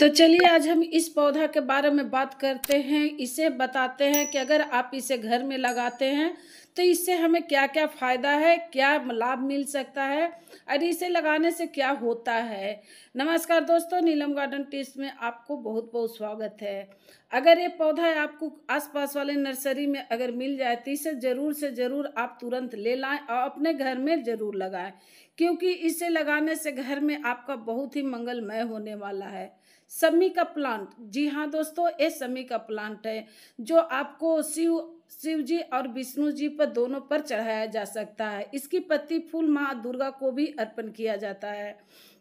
तो चलिए आज हम इस पौधा के बारे में बात करते हैं। इसे बताते हैं कि अगर आप इसे घर में लगाते हैं तो इससे हमें क्या क्या फ़ायदा है, क्या लाभ मिल सकता है और इसे लगाने से क्या होता है। नमस्कार दोस्तों, नीलम गार्डन टिप्स में आपको बहुत बहुत स्वागत है। अगर ये पौधा आपको आसपास वाले नर्सरी में अगर मिल जाए तो इसे ज़रूर से ज़रूर आप तुरंत ले लाएं और अपने घर में ज़रूर लगाएं, क्योंकि इसे लगाने से घर में आपका बहुत ही मंगलमय होने वाला है। शमी का प्लांट, जी हाँ दोस्तों, ये शमी का प्लांट है जो आपको शिव जी और विष्णु जी पर दोनों पर चढ़ाया जा सकता है। इसकी पत्ती फूल माँ दुर्गा को भी अर्पण किया जाता है।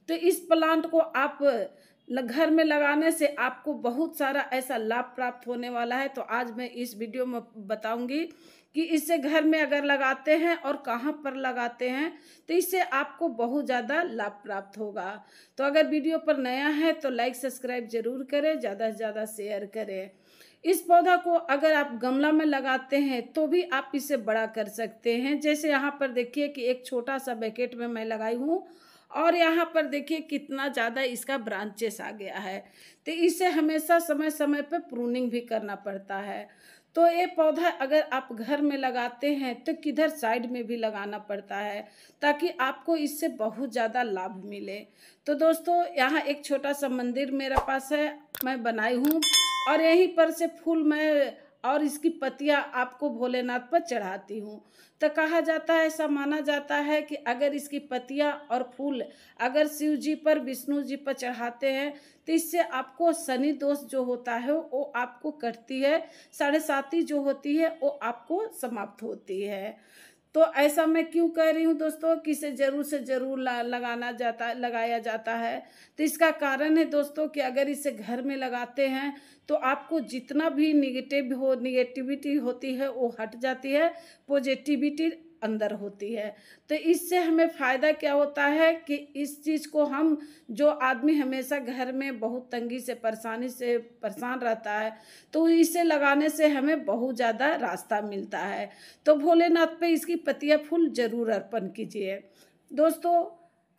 तो इस प्लांट को आप घर में लगाने से आपको बहुत सारा ऐसा लाभ प्राप्त होने वाला है। तो आज मैं इस वीडियो में बताऊंगी कि इसे घर में अगर लगाते हैं और कहाँ पर लगाते हैं तो इससे आपको बहुत ज़्यादा लाभ प्राप्त होगा। तो अगर वीडियो पर नया है तो लाइक सब्सक्राइब जरूर करें, ज़्यादा से ज़्यादा शेयर करें। इस पौधा को अगर आप गमला में लगाते हैं तो भी आप इसे बड़ा कर सकते हैं। जैसे यहाँ पर देखिए कि एक छोटा सा बकेट में मैं लगाई हूँ और यहाँ पर देखिए कितना ज़्यादा इसका ब्रांचेस आ गया है। तो इसे हमेशा समय समय पर प्रूनिंग भी करना पड़ता है। तो ये पौधा अगर आप घर में लगाते हैं तो किधर साइड में भी लगाना पड़ता है ताकि आपको इससे बहुत ज़्यादा लाभ मिले। तो दोस्तों, यहाँ एक छोटा सा मंदिर मेरे पास है, मैं बनाई हूँ और यहीं पर से फूल मैं और इसकी पत्तियाँ आपको भोलेनाथ पर चढ़ाती हूँ। तो कहा जाता है, ऐसा माना जाता है कि अगर इसकी पत्तियाँ और फूल अगर शिव जी पर विष्णु जी पर चढ़ाते हैं तो इससे आपको शनि दोष जो होता है वो आपको कटती है, साढ़े साती जो होती है वो आपको समाप्त होती है। तो ऐसा मैं क्यों कह रही हूँ दोस्तों कि इसे ज़रूर से ज़रूर लगाया जाता है। तो इसका कारण है दोस्तों कि अगर इसे घर में लगाते हैं तो आपको जितना भी निगेटिविटी होती है वो हट जाती है, पॉजिटिविटी अंदर होती है। तो इससे हमें फ़ायदा क्या होता है कि इस चीज़ को हम, जो आदमी हमेशा घर में बहुत तंगी से परेशानी से परेशान रहता है, तो इसे लगाने से हमें बहुत ज़्यादा रास्ता मिलता है। तो भोलेनाथ पे इसकी पत्तियाँ फूल जरूर अर्पण कीजिए। दोस्तों,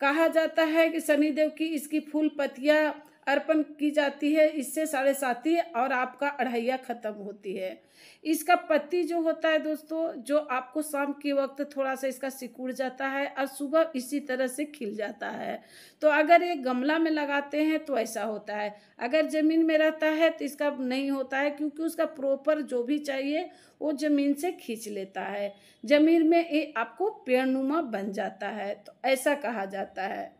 कहा जाता है कि शनिदेव की इसकी फूल पत्तियाँ अर्पण की जाती है, इससे साढ़े साती और आपका अढ़ैया खत्म होती है। इसका पत्ती जो होता है दोस्तों, जो आपको शाम के वक्त थोड़ा सा इसका सिकुड़ जाता है और सुबह इसी तरह से खिल जाता है। तो अगर ये गमला में लगाते हैं तो ऐसा होता है, अगर ज़मीन में रहता है तो इसका नहीं होता है, क्योंकि उसका प्रॉपर जो भी चाहिए वो ज़मीन से खींच लेता है। ज़मीन में ये आपको पेड़नुमा बन जाता है। तो ऐसा कहा जाता है।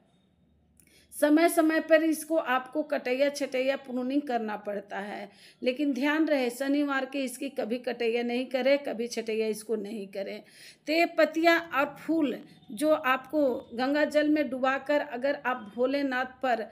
समय समय पर इसको आपको कटैया छटैया प्रूनिंग करना पड़ता है, लेकिन ध्यान रहे शनिवार के इसकी कभी कटैया नहीं करें, कभी छटैया इसको नहीं करें। तो ये पत्तियाँ और फूल जो आपको गंगा जल में डुबाकर अगर आप भोलेनाथ पर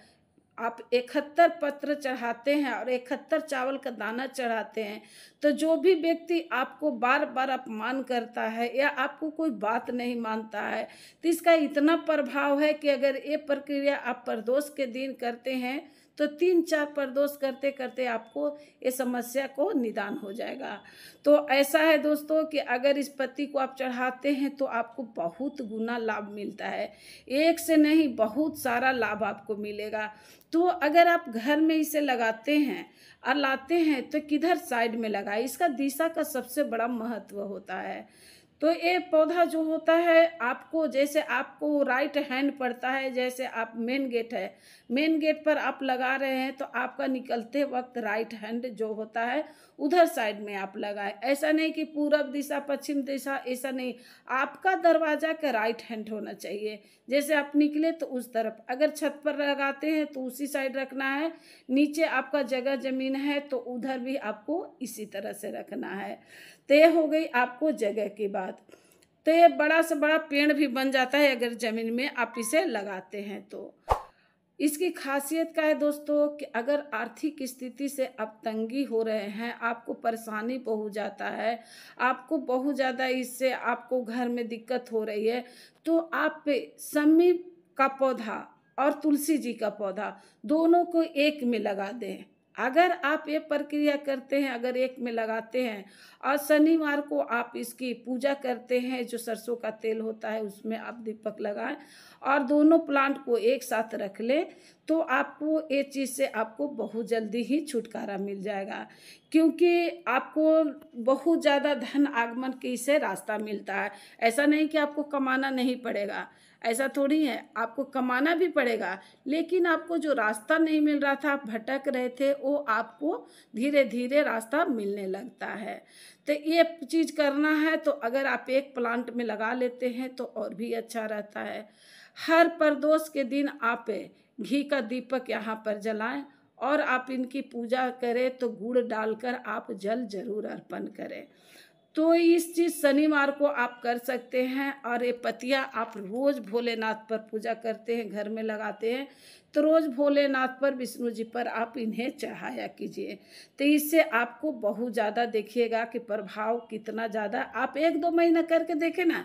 आप 71 पत्र चढ़ाते हैं और 71 चावल का दाना चढ़ाते हैं, तो जो भी व्यक्ति आपको बार बार अपमान करता है या आपको कोई बात नहीं मानता है, तो इसका इतना प्रभाव है कि अगर ये प्रक्रिया आप प्रदोष के दिन करते हैं तो 3-4 प्रदोष करते करते आपको ये समस्या को निदान हो जाएगा। तो ऐसा है दोस्तों कि अगर इस पत्ती को आप चढ़ाते हैं तो आपको बहुत गुना लाभ मिलता है, एक से नहीं बहुत सारा लाभ आपको मिलेगा। तो अगर आप घर में इसे लगाते हैं और लाते हैं तो किधर साइड में लगाए, इसका दिशा का सबसे बड़ा महत्व होता है। तो ये पौधा जो होता है आपको, जैसे आपको राइट हैंड पड़ता है, जैसे आप मेन गेट है, मेन गेट पर आप लगा रहे हैं तो आपका निकलते वक्त राइट हैंड जो होता है उधर साइड में आप लगाएं। ऐसा नहीं कि पूरब दिशा पश्चिम दिशा, ऐसा नहीं, आपका दरवाजा का राइट हैंड होना चाहिए। जैसे आप निकले तो उस तरफ, अगर छत पर लगाते हैं तो उसी साइड रखना है, नीचे आपका जगह जमीन है तो उधर भी आपको इसी तरह से रखना है। तो ये हो गई आपको जगह की बात। तो ये बड़ा से बड़ा पेड़ भी बन जाता है अगर ज़मीन में आप इसे लगाते हैं तो। इसकी खासियत क्या है दोस्तों कि अगर आर्थिक स्थिति से आप तंगी हो रहे हैं, आपको परेशानी बहुत जाता है, आपको बहुत ज़्यादा इससे आपको घर में दिक्कत हो रही है, तो आप शमी का पौधा और तुलसी जी का पौधा दोनों को एक में लगा दें। अगर आप ये प्रक्रिया करते हैं, अगर एक में लगाते हैं और शनिवार को आप इसकी पूजा करते हैं, जो सरसों का तेल होता है उसमें आप दीपक लगाएं और दोनों प्लांट को एक साथ रख लें, तो आपको ये चीज़ से आपको बहुत जल्दी ही छुटकारा मिल जाएगा। क्योंकि आपको बहुत ज़्यादा धन आगमन के इससे रास्ता मिलता है। ऐसा नहीं कि आपको कमाना नहीं पड़ेगा, ऐसा थोड़ी है, आपको कमाना भी पड़ेगा, लेकिन आपको जो रास्ता नहीं मिल रहा था, आप भटक रहे थे, वो आपको धीरे धीरे रास्ता मिलने लगता है। तो ये चीज़ करना है, तो अगर आप एक प्लांट में लगा लेते हैं तो और भी अच्छा रहता है। हर प्रदोष के दिन आप घी का दीपक यहाँ पर जलाएं और आप इनकी पूजा करें, तो गुड़ डालकर आप जल जरूर अर्पण करें। तो इस चीज़ शनिवार को आप कर सकते हैं। और ये पतिया आप रोज़ भोलेनाथ पर पूजा करते हैं, घर में लगाते हैं, तो रोज़ भोलेनाथ पर, विष्णु जी पर आप इन्हें चढ़ाया कीजिए। तो इससे आपको बहुत ज़्यादा देखिएगा कि प्रभाव कितना ज़्यादा, आप 1-2 महीना करके देखें ना,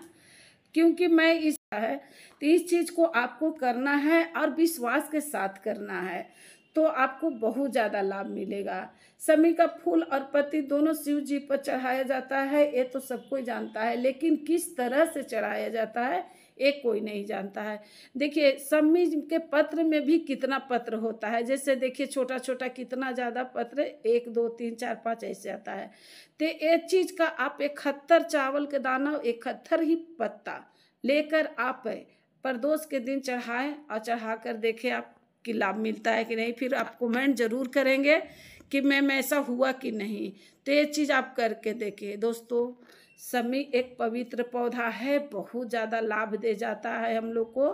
क्योंकि मैं इस है, तो इस चीज़ को आपको करना है और विश्वास के साथ करना है, तो आपको बहुत ज़्यादा लाभ मिलेगा। समी का फूल और पत्ती दोनों शिव जी पर चढ़ाया जाता है, ये तो सब कोई जानता है, लेकिन किस तरह से चढ़ाया जाता है ये कोई नहीं जानता है। देखिए समी के पत्र में भी कितना पत्र होता है, जैसे देखिए छोटा छोटा कितना ज़्यादा पत्र, 1 2 3 4 5 ऐसे आता है। तो एक चीज़ का आप 71 चावल के दाना, 71 ही पत्ता लेकर आप प्रदोष के दिन चढ़ाएं और चढ़ा कर देखें आप कि लाभ मिलता है कि नहीं। फिर आप कमेंट जरूर करेंगे कि मैम ऐसा हुआ कि नहीं। तो ये चीज़ आप करके देखिए दोस्तों। समी एक पवित्र पौधा है, बहुत ज़्यादा लाभ दे जाता है हम लोग को,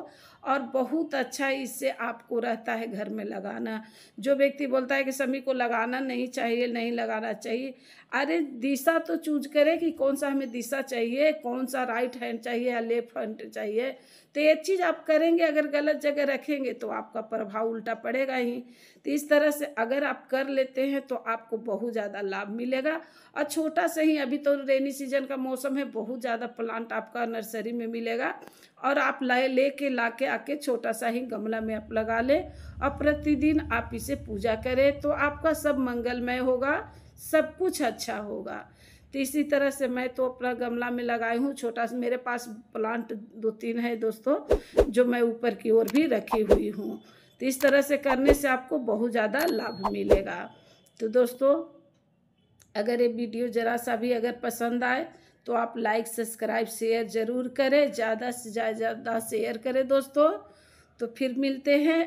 और बहुत अच्छा इससे आपको रहता है घर में लगाना। जो व्यक्ति बोलता है कि समी को लगाना नहीं चाहिए, नहीं लगाना चाहिए, अरे दिशा तो चूज करें कि कौन सा हमें दिशा चाहिए, कौन सा राइट हैंड चाहिए या लेफ्ट हैंड चाहिए। तो ये चीज़ आप करेंगे, अगर गलत जगह रखेंगे तो आपका प्रभाव उल्टा पड़ेगा ही। तो इस तरह से अगर आप कर लेते हैं तो आपको बहुत ज़्यादा लाभ मिलेगा। और छोटा से ही, अभी तो रेनी सीजन का मौसम है, बहुत ज़्यादा प्लांट आपका नर्सरी में मिलेगा, और आप लेके लाके आके छोटा सा ही गमला में आप लगा लें और प्रतिदिन आप इसे पूजा करें, तो आपका सब मंगलमय होगा, सब कुछ अच्छा होगा। तो इसी तरह से मैं तो अपना गमला में लगाई हूँ छोटा सा, मेरे पास प्लांट 2-3 है दोस्तों, जो मैं ऊपर की ओर भी रखी हुई हूँ। तो इस तरह से करने से आपको बहुत ज़्यादा लाभ मिलेगा। तो दोस्तों अगर ये वीडियो ज़रा सा भी अगर पसंद आए तो आप लाइक सब्सक्राइब शेयर ज़रूर करें, ज़्यादा से ज़्यादा शेयर करें दोस्तों। तो फिर मिलते हैं।